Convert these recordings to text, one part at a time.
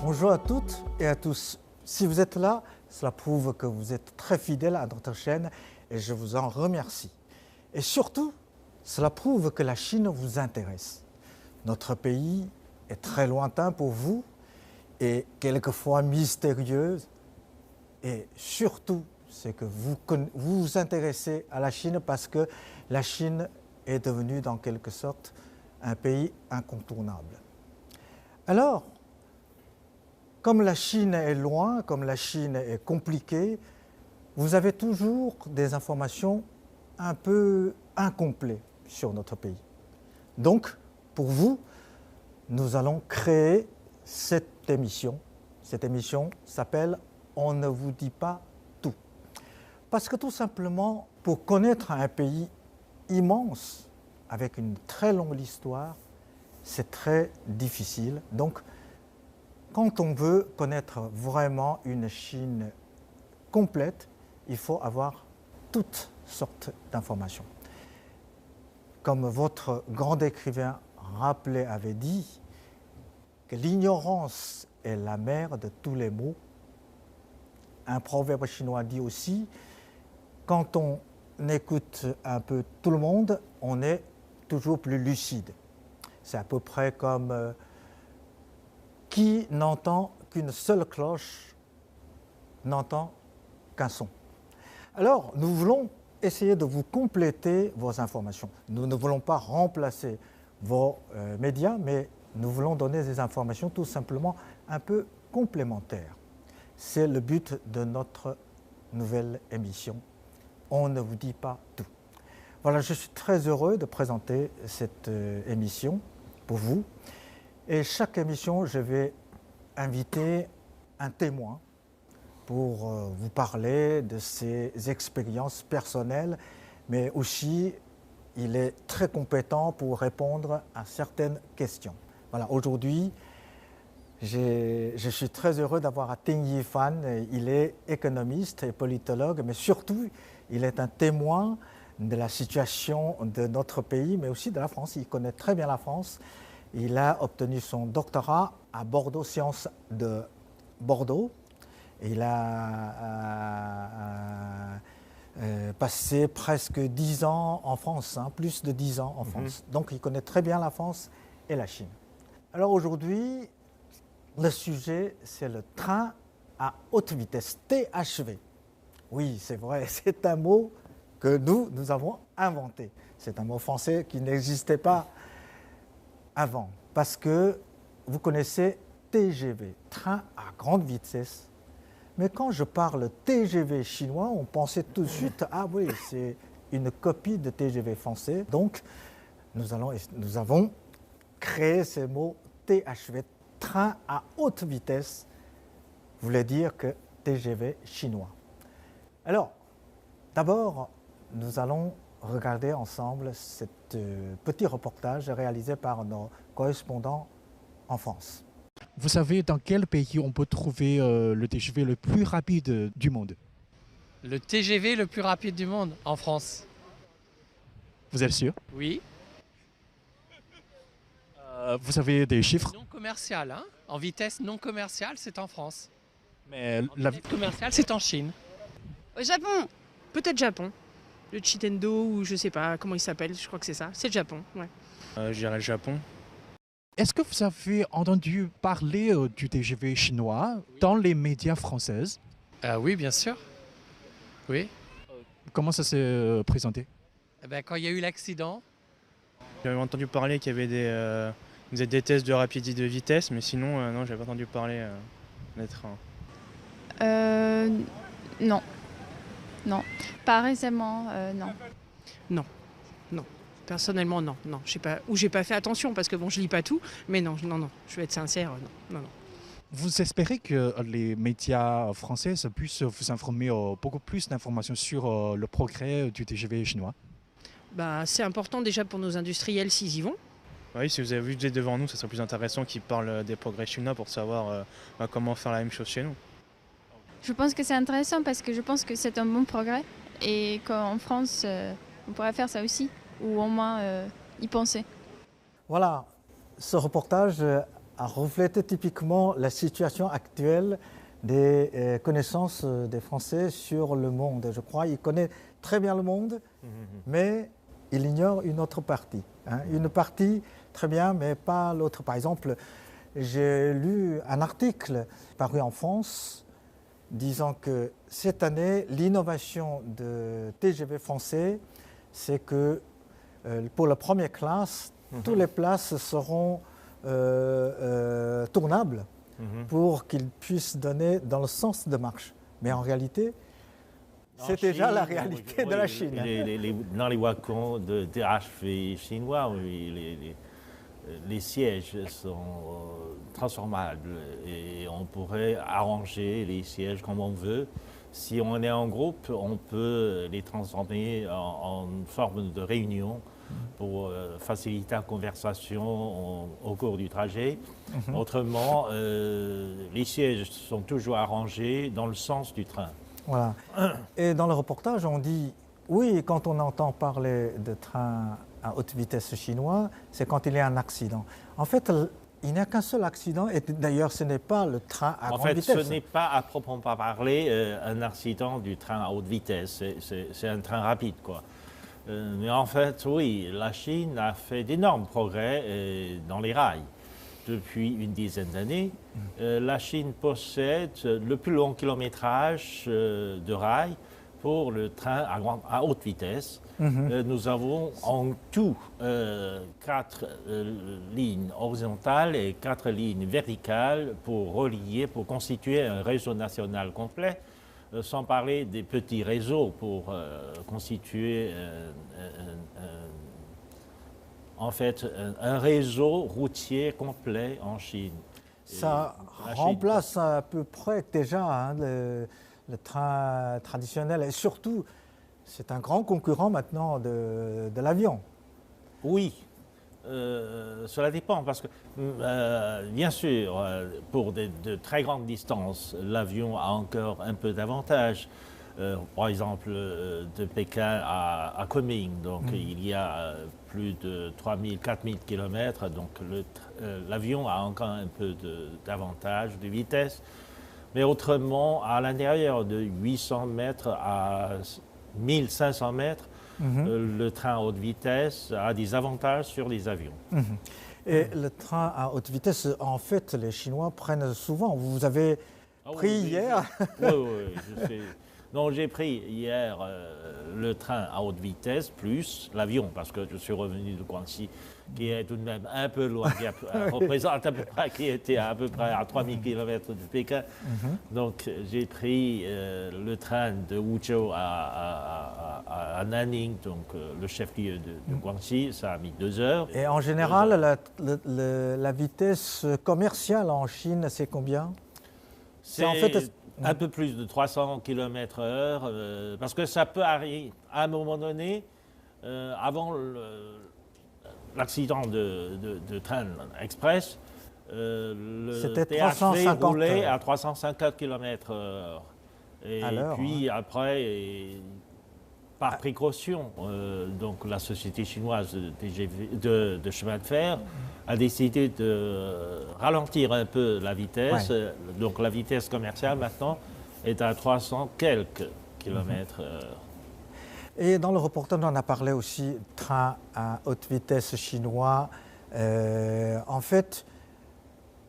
Bonjour à toutes et à tous. Si vous êtes là, cela prouve que vous êtes très fidèles à notre chaîne et je vous en remercie. Et surtout, cela prouve que la Chine vous intéresse. Notre pays est très lointain pour vous et quelquefois mystérieux. Et surtout, c'est que vous vous intéressez à la Chine parce que la Chine est devenue dans quelque sorte un pays incontournable. Alors, comme la Chine est loin, comme la Chine est compliquée, vous avez toujours des informations un peu incomplètes sur notre pays. Donc, pour vous, nous allons créer cette émission. Cette émission s'appelle « On ne vous dit pas tout ». Parce que tout simplement, pour connaître un pays immense, avec une très longue histoire, c'est très difficile. Donc, quand on veut connaître vraiment une Chine complète, il faut avoir toutes sortes d'informations. Comme votre grand écrivain Rabelais avait dit, que l'ignorance est la mère de tous les maux. Un proverbe chinois dit aussi, quand on écoute un peu tout le monde, on est toujours plus lucide. C'est à peu près comme qui n'entend qu'une seule cloche n'entend qu'un son. Alors, nous voulons essayer de vous compléter vos informations. Nous ne voulons pas remplacer vos médias, mais nous voulons donner des informations tout simplement un peu complémentaires. C'est le but de notre nouvelle émission. On ne vous dit pas tout. Voilà, je suis très heureux de présenter cette émission pour vous. Et chaque émission, je vais inviter un témoin pour vous parler de ses expériences personnelles, mais aussi il est très compétent pour répondre à certaines questions. Voilà, aujourd'hui, je suis très heureux d'avoir Ting Yifan. Il est économiste et politologue, mais surtout, il est un témoin de la situation de notre pays, mais aussi de la France. Il connaît très bien la France. Il a obtenu son doctorat à Bordeaux, Sciences de Bordeaux. Il a passé presque 10 ans en France, plus de 10 ans en France. Donc il connaît très bien la France et la Chine. Alors aujourd'hui, le sujet, c'est le train à haute vitesse, THV. Oui, c'est vrai, c'est un mot que nous avons inventé. C'est un mot français qui n'existait pas avant, parce que vous connaissez TGV, train à grande vitesse. Mais quand je parle TGV chinois, on pensait tout de suite, ah oui, c'est une copie de TGV français. Donc, nous avons créé ce mot THV, train à haute vitesse, voulait dire que TGV chinois. Alors, d'abord, nous allons regarder ensemble ce petit reportage réalisé par nos correspondants en France. Vous savez dans quel pays on peut trouver le TGV le plus rapide du monde? Le TGV le plus rapide du monde, en France. Vous êtes sûr? Oui. Vous avez des chiffres? Non commercial, hein? En vitesse non commerciale, c'est en France. Mais En vitesse commerciale, c'est en Chine. Au Japon. Peut-être Japon. Le Chitendo ou je sais pas comment il s'appelle, je crois que c'est ça. C'est le Japon, ouais. Je dirais le Japon. Est-ce que vous avez entendu parler du TGV chinois dans les médias français? Oui, bien sûr. Oui. Comment ça s'est présenté? Eh ben, quand il y a eu l'accident, J'avais entendu parler qu'il y avait des tests de rapidité de vitesse, mais sinon, non, j'avais pas entendu parler des trains. Non. Non. Pas récemment, non. Personnellement, non. J'ai pas fait attention parce que bon, je lis pas tout, mais non. Je vais être sincère, non. Vous espérez que les médias français puissent vous informer beaucoup plus d'informations sur le progrès du TGV chinois? Bah, c'est important déjà pour nos industriels s'ils y vont. Oui, si vous avez vu devant nous, ça serait plus intéressant qu'ils parlent des progrès chinois pour savoir comment faire la même chose chez nous. Je pense que c'est intéressant parce que je pense que c'est un bon progrès et qu'en France, on pourrait faire ça aussi, ou au moins y penser. Voilà, ce reportage a reflété typiquement la situation actuelle des connaissances des Français sur le monde. Je crois qu'il connaît très bien le monde, mais il ignore une autre partie. Une partie, très bien, mais pas l'autre. Par exemple, j'ai lu un article paru en France disant que cette année, l'innovation de TGV français, c'est que pour la première classe, toutes les places seront tournables pour qu'ils puissent donner dans le sens de marche. Mais en réalité, c'est déjà la réalité de la Chine. Dans les wagons de THV chinois, les sièges sont transformables et on pourrait arranger les sièges comme on veut. Si on est en groupe, on peut les transformer en forme de réunion pour faciliter la conversation au cours du trajet. Autrement, les sièges sont toujours arrangés dans le sens du train. Voilà. Et dans le reportage, on dit, oui, quand on entend parler de train à haute vitesse chinois, c'est quand il y a un accident. En fait, il n'y a qu'un seul accident, et d'ailleurs, ce n'est pas le train à grande vitesse. En fait, ce n'est pas, à proprement parler, un accident du train à haute vitesse. C'est un train rapide, quoi. Mais en fait, oui, la Chine a fait d'énormes progrès dans les rails. Depuis une dizaine d'années, la Chine possède le plus long kilométrage de rails pour le train à haute vitesse. Nous avons en tout 4 lignes horizontales et 4 lignes verticales pour relier, pour constituer un réseau national complet. Sans parler des petits réseaux pour constituer en fait un réseau routier complet en Chine. Ça remplace à peu près déjà le train traditionnel et surtout c'est un grand concurrent maintenant de l'avion. Oui. Cela dépend parce que, bien sûr, pour de très grandes distances, l'avion a encore un peu d'avantage. Par exemple, de Pékin à Kunming, donc il y a plus de 3000, 4000 km, donc l'avion a encore un peu d'avantage de vitesse. Mais autrement, à l'intérieur de 800 mètres à 1500 mètres, le train à haute vitesse a des avantages sur les avions. Et le train à haute vitesse, en fait, les Chinois prennent souvent. Vous avez pris hier Oui, je sais. Donc j'ai pris hier le train à haute vitesse plus l'avion parce que je suis revenu de Guangxi qui est tout de même un peu loin, qui représente à peu près, qui était à peu près à 3000 km de Pékin. Donc j'ai pris le train de Wuzhou à Nanning, donc le chef-lieu de Guangxi, ça a mis 2 heures. Et en général, la vitesse commerciale en Chine, c'est combien? C'est en fait un peu plus de 300 km/h, parce que ça peut arriver à un moment donné, avant l'accident de train express, le THV roulait à 350 km/h. Et puis après, par précaution, donc la société chinoise de chemin de fer a décidé de ralentir un peu la vitesse. Donc la vitesse commerciale maintenant est à 300 quelques km/h. Et dans le reportage, on a parlé aussi train à haute vitesse chinois. En fait,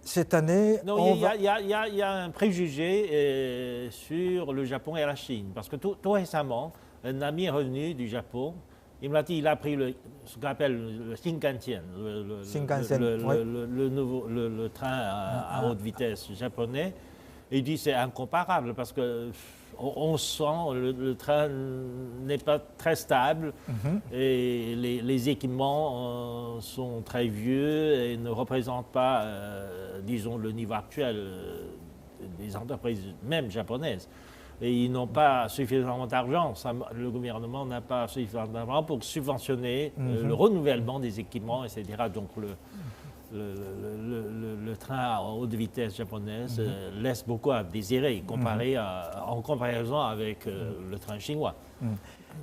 cette année... Non, il y a un préjugé sur le Japon et la Chine. Parce que tout récemment, un ami est revenu du Japon. Il m'a dit qu'il a pris ce qu'on appelle le Shinkansen, le train à haute vitesse japonais. Et il dit que c'est incomparable parce que on sent le train n'est pas très stable et les équipements sont très vieux et ne représentent pas, disons, le niveau actuel des entreprises, même japonaises. Et ils n'ont pas suffisamment d'argent, le gouvernement n'a pas suffisamment d'argent pour subventionner le renouvellement des équipements, etc. Donc le train à haute vitesse japonaise laisse beaucoup à désirer en comparaison avec le train chinois.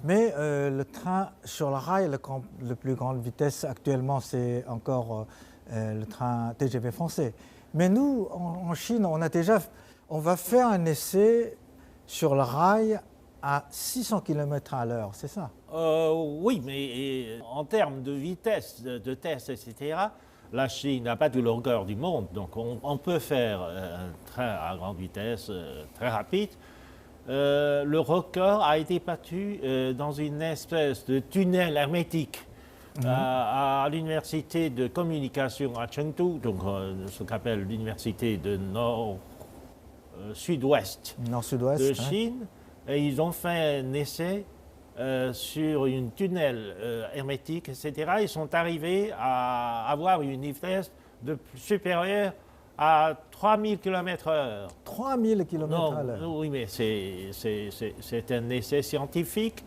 Mais le train sur le rail, le plus grande vitesse actuellement, c'est encore le train TGV français. Mais nous, en Chine, on va faire un essai sur le rail à 600 km à l'heure, c'est ça? Oui, mais en termes de vitesse, de test, etc., la Chine n'a pas tout le record du monde. Donc on peut faire un train à grande vitesse très rapide. Le record a été battu dans une espèce de tunnel hermétique à l'université de communication à Chengdu, donc ce qu'appelle l'université de sud-ouest de Chine. Et ils ont fait un essai sur une tunnel hermétique, etc. Ils sont arrivés à avoir une vitesse supérieure à 3000 km/h. 3000 km à l'heure. Oui, mais c'est un essai scientifique.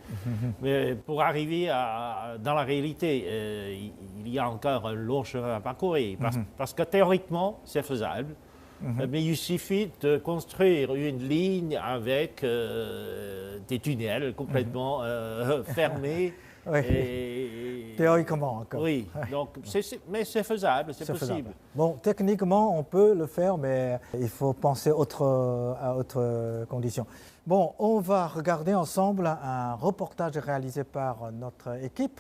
Mais pour arriver dans la réalité, il y a encore un long chemin à parcourir. Parce que théoriquement, c'est faisable. Mais il suffit de construire une ligne avec des tunnels complètement fermés. Oui. Théoriquement encore. Oui, donc, mais c'est faisable, c'est possible. Faisable. Bon, techniquement, on peut le faire, mais il faut penser à autres conditions. Bon, on va regarder ensemble un reportage réalisé par notre équipe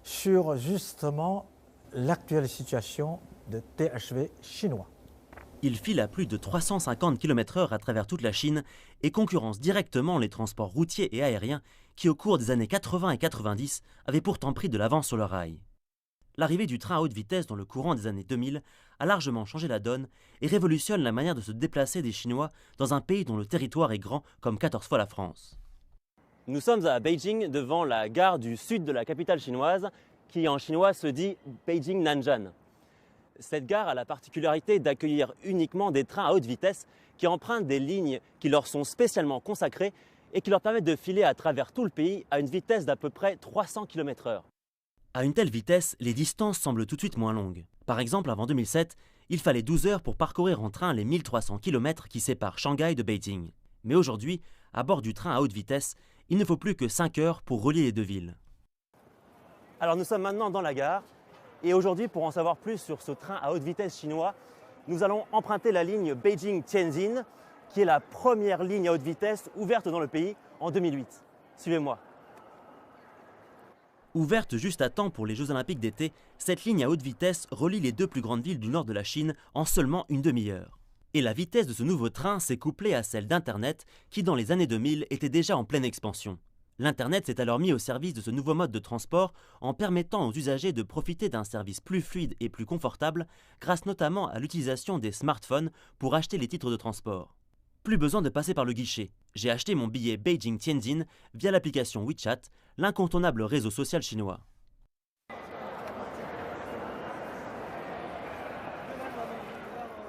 sur justement l'actuelle situation de THV chinois. Il file à plus de 350 km/h à travers toute la Chine et concurrence directement les transports routiers et aériens qui, au cours des années 80 et 90, avaient pourtant pris de l'avance sur le rail. L'arrivée du train à haute vitesse dans le courant des années 2000 a largement changé la donne et révolutionne la manière de se déplacer des Chinois dans un pays dont le territoire est grand comme 14 fois la France. Nous sommes à Beijing, devant la gare du sud de la capitale chinoise, qui en chinois se dit Beijing Nanjan. Cette gare a la particularité d'accueillir uniquement des trains à haute vitesse qui empruntent des lignes qui leur sont spécialement consacrées et qui leur permettent de filer à travers tout le pays à une vitesse d'à peu près 300 km/h. À une telle vitesse, les distances semblent tout de suite moins longues. Par exemple, avant 2007, il fallait 12 heures pour parcourir en train les 1300 km qui séparent Shanghai de Beijing. Mais aujourd'hui, à bord du train à haute vitesse, il ne faut plus que 5 heures pour relier les deux villes. Alors nous sommes maintenant dans la gare. Et aujourd'hui, pour en savoir plus sur ce train à haute vitesse chinois, nous allons emprunter la ligne Beijing-Tianjin, qui est la première ligne à haute vitesse ouverte dans le pays en 2008. Suivez-moi. Ouverte juste à temps pour les Jeux Olympiques d'été, cette ligne à haute vitesse relie les deux plus grandes villes du nord de la Chine en seulement une demi-heure. Et la vitesse de ce nouveau train s'est couplée à celle d'Internet, qui dans les années 2000 était déjà en pleine expansion. L'Internet s'est alors mis au service de ce nouveau mode de transport en permettant aux usagers de profiter d'un service plus fluide et plus confortable grâce notamment à l'utilisation des smartphones pour acheter les titres de transport. Plus besoin de passer par le guichet. J'ai acheté mon billet Beijing-Tianjin via l'application WeChat, l'incontournable réseau social chinois.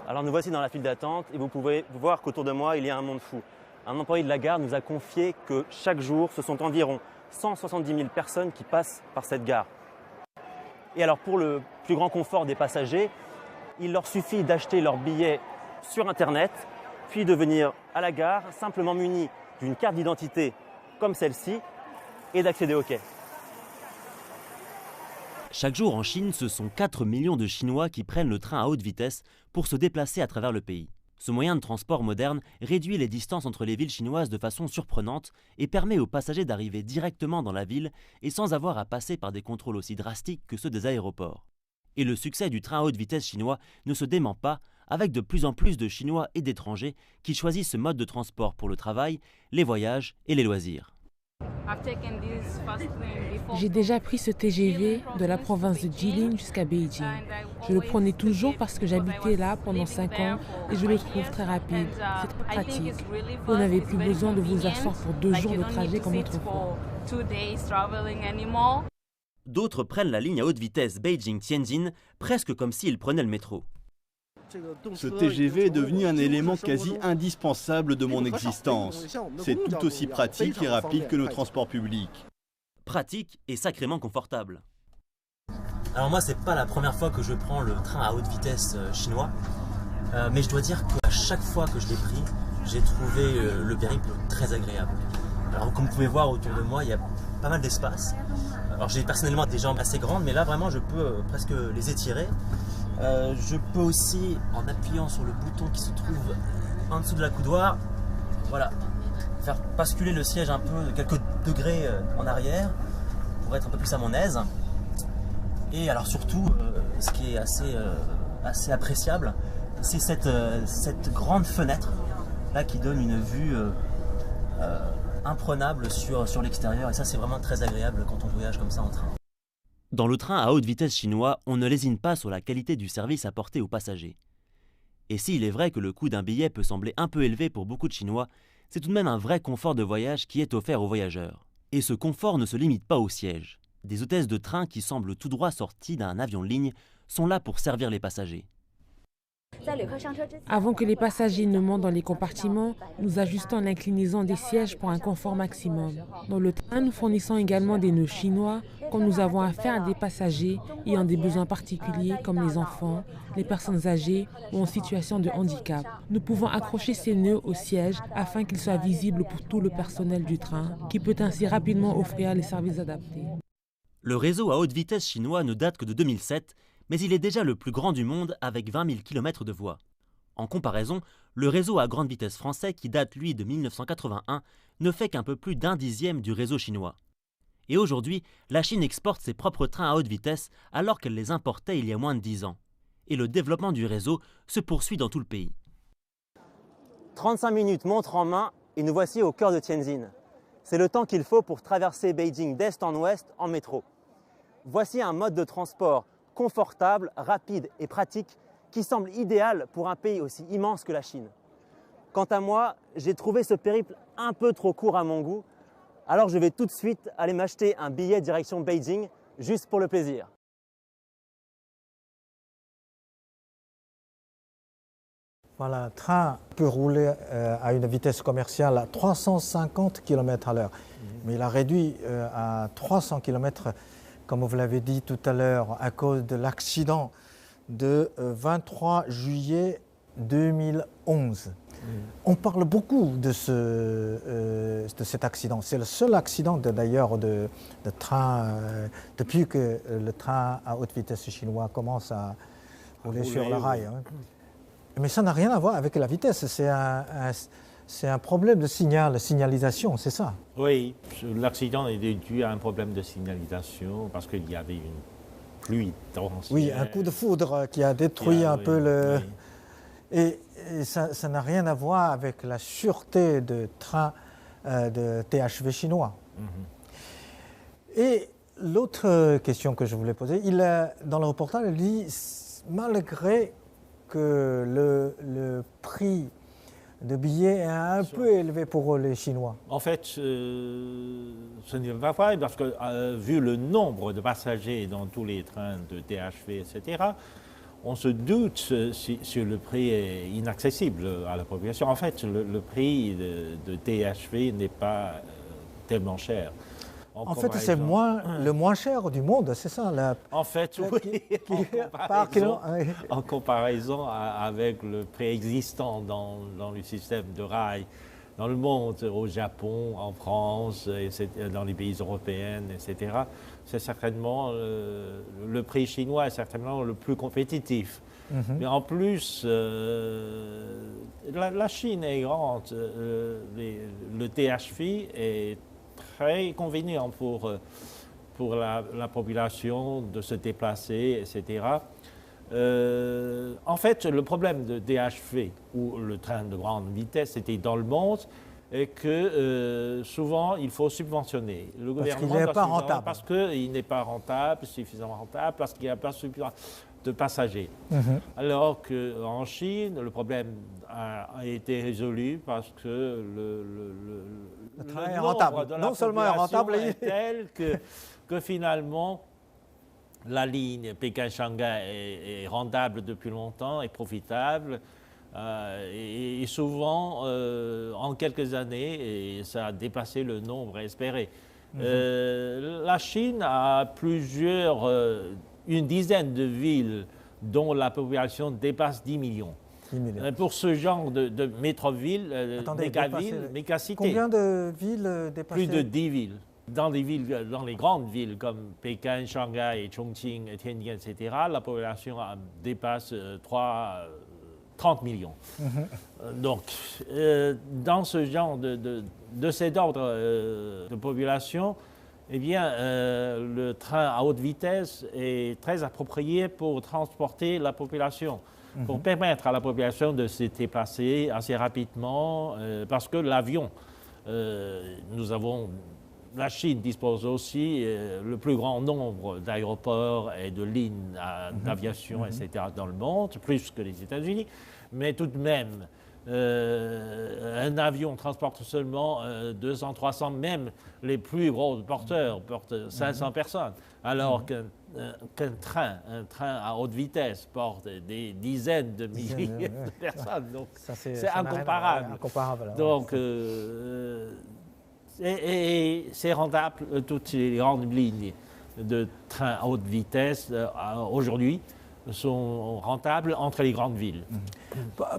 Alors nous voici dans la file d'attente et vous pouvez voir qu'autour de moi il y a un monde fou. Un employé de la gare nous a confié que chaque jour, ce sont environ 170 000 personnes qui passent par cette gare. Et alors pour le plus grand confort des passagers, il leur suffit d'acheter leur billet sur Internet, puis de venir à la gare simplement muni d'une carte d'identité comme celle-ci et d'accéder au quai. Chaque jour en Chine, ce sont 4 millions de Chinois qui prennent le train à haute vitesse pour se déplacer à travers le pays. Ce moyen de transport moderne réduit les distances entre les villes chinoises de façon surprenante et permet aux passagers d'arriver directement dans la ville et sans avoir à passer par des contrôles aussi drastiques que ceux des aéroports. Et le succès du train à haute vitesse chinois ne se dément pas, avec de plus en plus de Chinois et d'étrangers qui choisissent ce mode de transport pour le travail, les voyages et les loisirs. J'ai déjà pris ce TGV de la province de Jilin jusqu'à Beijing. Je le prenais toujours parce que j'habitais là pendant 5 ans et je le trouve très rapide. C'est très pratique. Vous n'avez plus besoin de vous asseoir pour 2 jours de trajet comme autrefois. D'autres prennent la ligne à haute vitesse Beijing-Tianjin presque comme s'ils prenaient le métro. Ce TGV est devenu un élément quasi indispensable de mon existence. C'est tout aussi pratique et rapide que nos transports publics. Pratique et sacrément confortable. Alors moi, c'est pas la première fois que je prends le train à haute vitesse chinois, mais je dois dire qu'à chaque fois que je l'ai pris, j'ai trouvé le périple très agréable. Alors comme vous pouvez voir autour de moi, il y a pas mal d'espace. Alors j'ai personnellement des jambes assez grandes, mais là vraiment je peux presque les étirer. Je peux aussi, en appuyant sur le bouton qui se trouve en dessous de la coudoir, voilà, faire basculer le siège un peu de quelques degrés en arrière pour être un peu plus à mon aise. Et alors surtout, ce qui est assez appréciable, c'est cette grande fenêtre là qui donne une vue imprenable sur l'extérieur. Et ça, c'est vraiment très agréable quand on voyage comme ça en train. Dans le train à haute vitesse chinois, on ne lésine pas sur la qualité du service apporté aux passagers. Et s'il est vrai que le coût d'un billet peut sembler un peu élevé pour beaucoup de Chinois, c'est tout de même un vrai confort de voyage qui est offert aux voyageurs. Et ce confort ne se limite pas au siège. Des hôtesses de train qui semblent tout droit sorties d'un avion de ligne sont là pour servir les passagers. Avant que les passagers ne montent dans les compartiments, nous ajustons l'inclinaison des sièges pour un confort maximum. Dans le train, nous fournissons également des nœuds chinois quand nous avons affaire à des passagers ayant des besoins particuliers comme les enfants, les personnes âgées ou en situation de handicap. Nous pouvons accrocher ces nœuds au siège afin qu'ils soient visibles pour tout le personnel du train, qui peut ainsi rapidement offrir les services adaptés. Le réseau à haute vitesse chinois ne date que de 2007, mais il est déjà le plus grand du monde avec 20 000 km de voies. En comparaison, le réseau à grande vitesse français, qui date lui de 1981, ne fait qu'un peu plus d'un dixième du réseau chinois. Et aujourd'hui, la Chine exporte ses propres trains à haute vitesse alors qu'elle les importait il y a moins de 10 ans. Et le développement du réseau se poursuit dans tout le pays. 35 minutes montre en main et nous voici au cœur de Tianjin. C'est le temps qu'il faut pour traverser Beijing d'est en ouest en métro. Voici un mode de transport confortable, rapide et pratique qui semble idéal pour un pays aussi immense que la Chine. Quant à moi, j'ai trouvé ce périple un peu trop court à mon goût, alors je vais tout de suite aller m'acheter un billet direction Beijing, juste pour le plaisir. Voilà, un train peut rouler à une vitesse commerciale à 350 km/h, mais il a réduit à 300 km, comme vous l'avez dit tout à l'heure, à cause de l'accident de 23 juillet 2011. On parle beaucoup de cet accident. C'est le seul accident d'ailleurs de train, depuis que le train à haute vitesse chinois commence à rouler sur le rail. Hein. Mais ça n'a rien à voir avec la vitesse, c'est un problème de signalisation, c'est ça? Oui, l'accident est dû à un problème de signalisation parce qu'il y avait une pluie torrentielle. Oui, un coup de foudre qui a détruit un peu le... Oui. Et ça n'a rien à voir avec la sûreté de train de THV chinois. Et l'autre question que je voulais poser, dans le reportage, il dit, malgré que le prix de billets est un peu élevé pour les Chinois. En fait, ce n'est pas vrai parce que vu le nombre de passagers dans tous les trains de THV, etc., on se doute si le prix est inaccessible à la population. En fait, le prix de THV n'est pas tellement cher. En fait, c'est le moins cher du monde, c'est ça? En fait, oui. En comparaison avec le prix existant dans le système de rail dans le monde, au Japon, en France, dans les pays européens, etc., c'est certainement le prix chinois est certainement le plus compétitif. Mais en plus, la Chine est grande, le THV est très convenient pour la population de se déplacer, etc. En fait, le problème de DHV, ou le train de grande vitesse, c'était dans le monde, et que souvent, il faut subventionner. Le gouvernement n'est pas rentable. Parce qu'il n'est pas rentable, suffisamment rentable, parce qu'il n'y a pas suffisamment de passagers. Alors qu'en Chine, le problème a été résolu parce que le train est rentable. Non seulement est rentable, est tel que finalement, la ligne Pékin-Shanghai est rentable depuis longtemps, est profitable. Et souvent, en quelques années, et ça a dépassé le nombre espéré. La Chine a une dizaine de villes dont la population dépasse 10 millions. 10 millions. Pour ce genre de métroville, mégacité. Combien de villes dépassées? Plus de 10 villes. Dans les grandes villes comme Pékin, Shanghai, Chongqing, Tianjin, etc., la population dépasse 30 millions. Donc, dans ce genre de cet ordre de population, eh bien, le train à haute vitesse est très approprié pour transporter la population, pour permettre à la population de se déplacer assez rapidement, parce que l'avion, la Chine dispose aussi le plus grand nombre d'aéroports et de lignes d'aviation, etc. dans le monde, plus que les États-Unis. Mais tout de même, un avion transporte seulement 200, 300, même les plus gros porteurs portent 500 personnes, alors qu'un train à haute vitesse porte des dizaines de milliers de personnes. Donc c'est incomparable. Donc, et c'est rentable, toutes les grandes lignes de train à haute vitesse aujourd'hui sont rentables entre les grandes villes.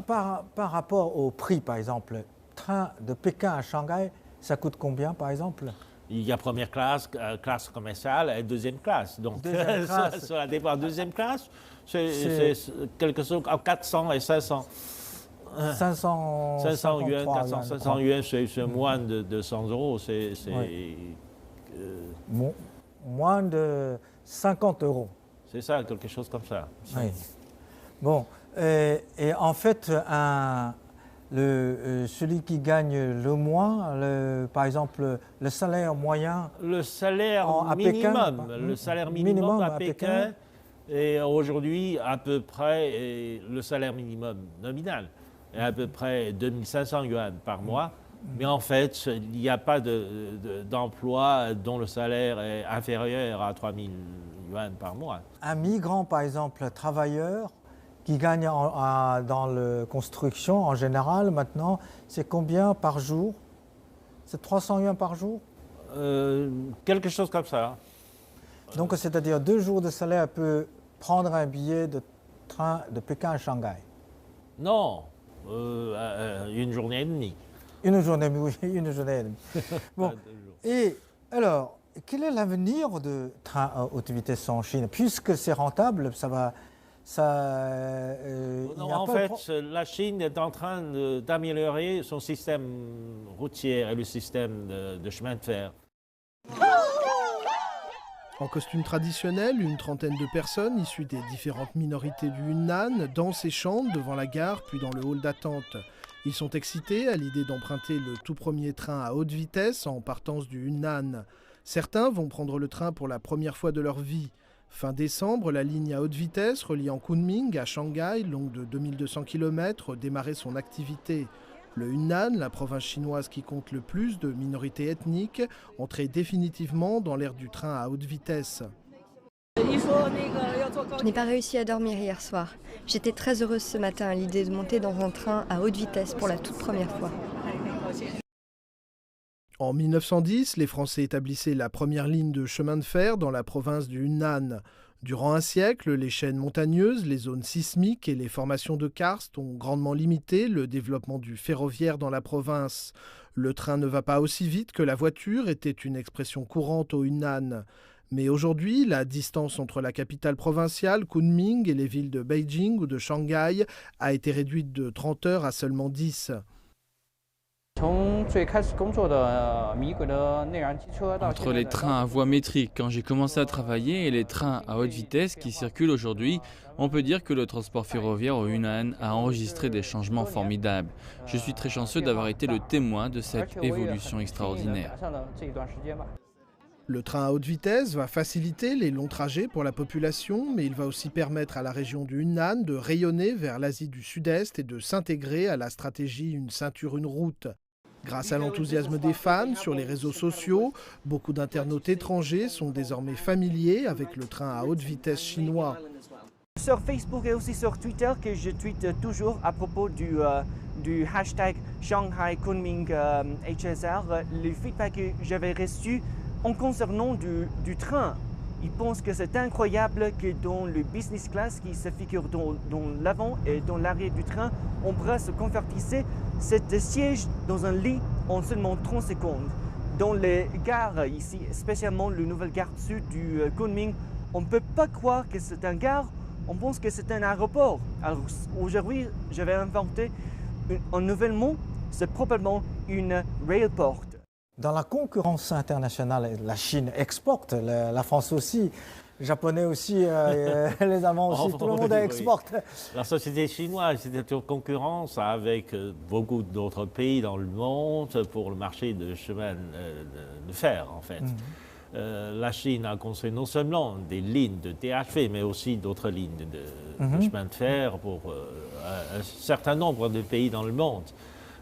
Par rapport au prix, par exemple, train de Pékin à Shanghai, ça coûte combien, par exemple? Il y a première classe, classe commerciale et deuxième classe. Donc, cela dépend. Deuxième classe, c'est quelque chose à 400 et 500. 500 yuan, 400, 500 yuan, c'est moins de 200 euros. C'est moins de 50 euros. C'est ça, quelque chose comme ça. Oui. Bon, et en fait, celui qui gagne le moins, par exemple, le salaire moyen. Le salaire minimum à Pékin est aujourd'hui à peu près le salaire minimum nominal. Et à peu près 2500 yuan par mois. Mais en fait, il n'y a pas d'emploi dont le salaire est inférieur à 3000 yuan par mois. Un migrant, par exemple, travailleur, qui gagne dans la construction en général, maintenant, c'est combien par jour? C'est 300 yuan par jour? Quelque chose comme ça. Donc, c'est-à-dire 2 jours de salaire peut prendre un billet de train de Pékin à Shanghai? Non. Une journée et demie. Une journée et demie. Bon. Et alors, quel est l'avenir de train à haute vitesse en Chine? Puisque c'est rentable, en fait, la Chine est en train d'améliorer son système routier et le système de chemin de fer. En costume traditionnel, une trentaine de personnes issues des différentes minorités du Yunnan dansent et chantent devant la gare puis dans le hall d'attente. Ils sont excités à l'idée d'emprunter le tout premier train à haute vitesse en partance du Yunnan. Certains vont prendre le train pour la première fois de leur vie. Fin décembre, la ligne à haute vitesse reliant Kunming à Shanghai, longue de 2200 km, démarrait son activité. Le Yunnan, la province chinoise qui compte le plus de minorités ethniques, entrait définitivement dans l'ère du train à haute vitesse. Je n'ai pas réussi à dormir hier soir. J'étais très heureuse ce matin à l'idée de monter dans un train à haute vitesse pour la toute première fois. En 1910, les Français établissaient la première ligne de chemin de fer dans la province du Yunnan. Durant un siècle, les chaînes montagneuses, les zones sismiques et les formations de karst ont grandement limité le développement du ferroviaire dans la province. Le train ne va pas aussi vite que la voiture était une expression courante au Yunnan. Mais aujourd'hui, la distance entre la capitale provinciale, Kunming, et les villes de Beijing ou de Shanghai a été réduite de 30 heures à seulement 10. Entre les trains à voie métrique quand j'ai commencé à travailler et les trains à haute vitesse qui circulent aujourd'hui, on peut dire que le transport ferroviaire au Yunnan a enregistré des changements formidables. Je suis très chanceux d'avoir été le témoin de cette évolution extraordinaire. Le train à haute vitesse va faciliter les longs trajets pour la population, mais il va aussi permettre à la région du Yunnan de rayonner vers l'Asie du Sud-Est et de s'intégrer à la stratégie Une ceinture, une route. Grâce à l'enthousiasme des fans sur les réseaux sociaux, beaucoup d'internautes étrangers sont désormais familiers avec le train à haute vitesse chinois. Sur Facebook et aussi sur Twitter, que je tweete toujours à propos du hashtag Shanghai Kunming HSR, le feedback que j'avais reçu en concernant du train. Ils pensent que c'est incroyable que dans le business class qui se figure dans l'avant et dans l'arrière du train, on pourra se convertir cet siège dans un lit en seulement 30 secondes. dans les gares ici, spécialement la nouvelle gare sud du Kunming, on ne peut pas croire que c'est une gare, on pense que c'est un aéroport. Alors aujourd'hui, je vais inventer un nouvel mot, c'est probablement une railport. Dans la concurrence internationale, la Chine exporte, la France aussi, les Japonais aussi, les Allemands aussi, tout le monde exporte. Oui. La société chinoise est en concurrence avec beaucoup d'autres pays dans le monde pour le marché de chemin de fer, en fait. La Chine a construit non seulement des lignes de THV, mais aussi d'autres lignes de chemin de fer pour un certain nombre de pays dans le monde.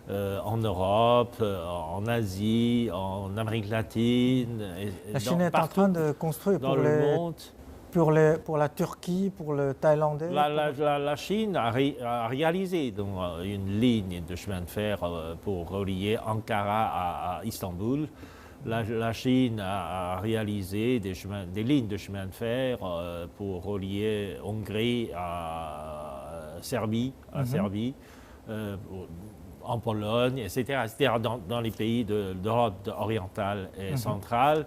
En Europe, en Asie, en Amérique latine. La Chine est en train de construire pour la Turquie, pour le Thaïlandais. La Chine a réalisé donc, une ligne de chemin de fer pour relier Ankara à Istanbul. La Chine a réalisé des lignes de chemin de fer pour relier Hongrie à Serbie, en Pologne, etc. Dans les pays d'Europe orientale et centrale.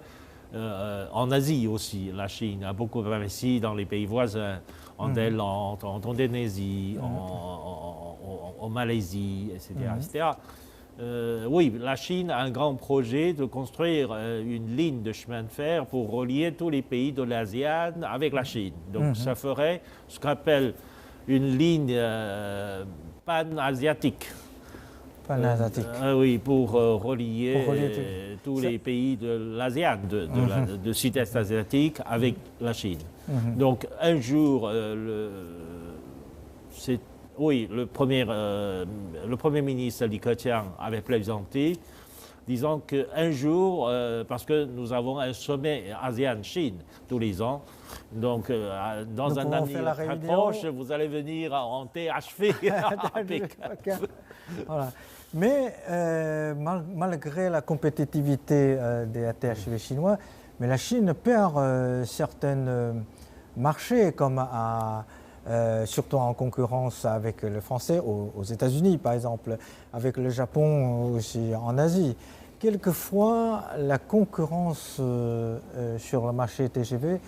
En Asie aussi, la Chine a beaucoup investi dans les pays voisins, en Thaïlande, en Indonésie, en Malaisie, etc. Oui, la Chine a un grand projet de construire une ligne de chemin de fer pour relier tous les pays de l'ASEAN avec la Chine. Donc ça ferait ce qu'on appelle une ligne pan-asiatique. Oui, pour relier tous les pays de l'ASEAN, de sud-est asiatique, avec la Chine. Donc un jour, le premier ministre Li Keqiang avait plaisanté, disant qu'un jour, parce que nous avons un sommet ASEAN-Chine tous les ans, donc dans un avenir très proche, vous allez venir en THV à Pékin. Voilà. Mais malgré la compétitivité des THV chinois, mais la Chine perd certains marchés, comme surtout en concurrence avec le français aux États-Unis, par exemple, avec le Japon aussi en Asie. Quelquefois, la concurrence sur le marché TGV,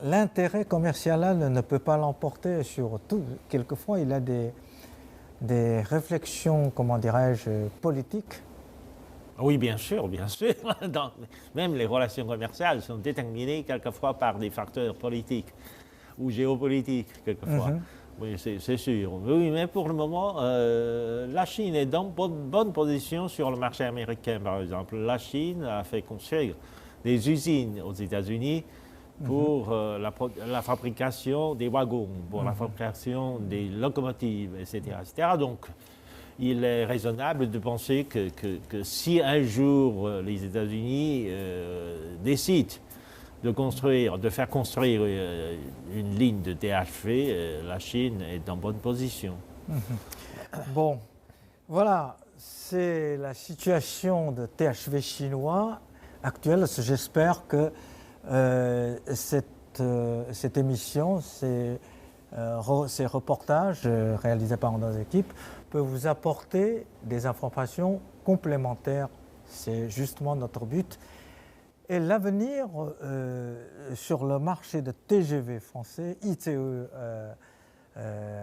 l'intérêt commercial ne peut pas l'emporter sur tout. Quelquefois, il y a des réflexions, comment dirais-je, politiques. Oui, bien sûr, bien sûr. Même les relations commerciales sont déterminées quelquefois par des facteurs politiques ou géopolitiques, quelquefois. Oui, c'est sûr. Oui, mais pour le moment, la Chine est dans bonne position sur le marché américain, par exemple. La Chine a fait construire des usines aux États-Unis pour la fabrication des wagons, pour la fabrication des locomotives, etc. Donc, il est raisonnable de penser que si un jour les États-Unis décident de faire construire une ligne de THV, la Chine est en bonne position. Bon, voilà, c'est la situation de THV chinois actuelle. J'espère que cette émission, ces reportages réalisés par nos équipes peuvent vous apporter des informations complémentaires. C'est justement notre but. Et l'avenir sur le marché de TGV français, ICE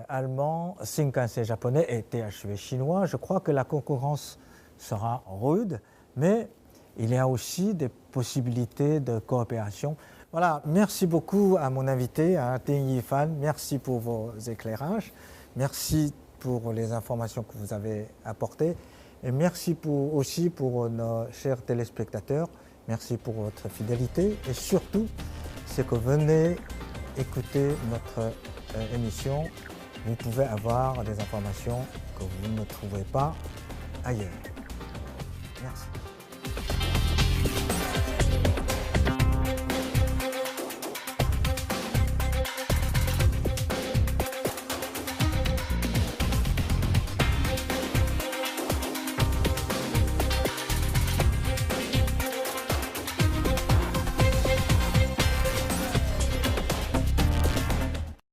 allemand, Shinkansen japonais et THV chinois, je crois que la concurrence sera rude, mais il y a aussi des possibilités de coopération. Voilà, merci beaucoup à mon invité, à Ting Yifan. Merci pour vos éclairages. Merci pour les informations que vous avez apportées. Et merci aussi pour nos chers téléspectateurs. Merci pour votre fidélité. Et surtout, c'est que venez écouter notre émission. Vous pouvez avoir des informations que vous ne trouvez pas ailleurs. Merci.